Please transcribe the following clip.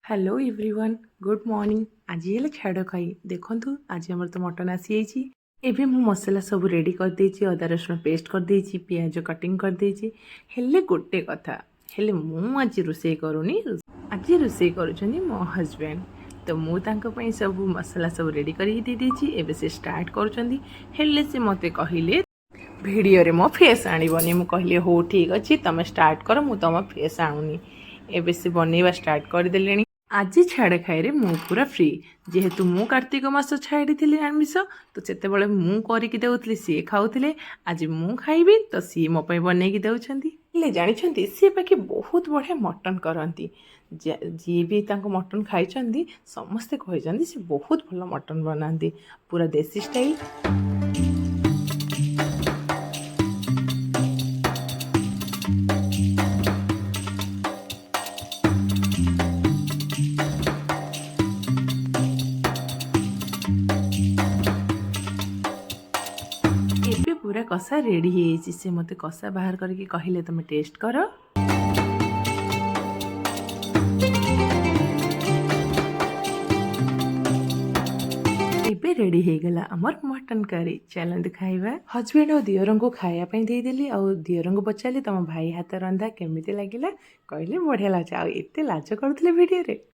Hello everyone good morning. आज है छाड़ खाई देखु आज आम तो मटन आसी एबे मु मसला सब रेडी कर देछि, अदा रसुण पेस्ट कर देछि, पियाज कटिंग कर देछि। हेले गोटे कथा हेले मु आज रोषे करूनी, आज रोषे करुछनी मो हस्बैंड। तो मु तांको पई सब मसला सब रेडी करी दे देछि। एबे से स्टार्ट करुछंदी। हेले से मते कहिले वीडियो रे मो फेस आनिबनी। मु कहले हो ठीक अछि तमे स्टार्ट कर, मु तम फेस आनुनी। एबे से बनैबा स्टार्ट कर देलेनी। आज छाड़ खाई मु पूरा फ्री, जेहेतु मु कार्तिक मास छाड़ी आमिष, तो से मु करके देउथली सी खाऊले। आज मु खाइबी तो सी मो पे बनैकी देउछंती। जानिछंती सी बाकी बहुत बढ़िया मटन करंती। जी भी तांको मटन खाइछंती समस्ते कहिछंती सी बहुत भल मटन बनाती, पूरा देसी स्टाइल। एबे पूरा कषा रेडी है। से मते कषा बाहर करके कहले तुम टेस्ट कर। एबे रेडी हो गला अमर मटन करी। चलते खाइबा। हजबैंड और दियर को खाया देदेली। आ दियर को पचारि तुम भाई हाथ रंधा केमिति लगिला, कहले बढ़िया लागे। आ एते लाज करुले वीडियो रे।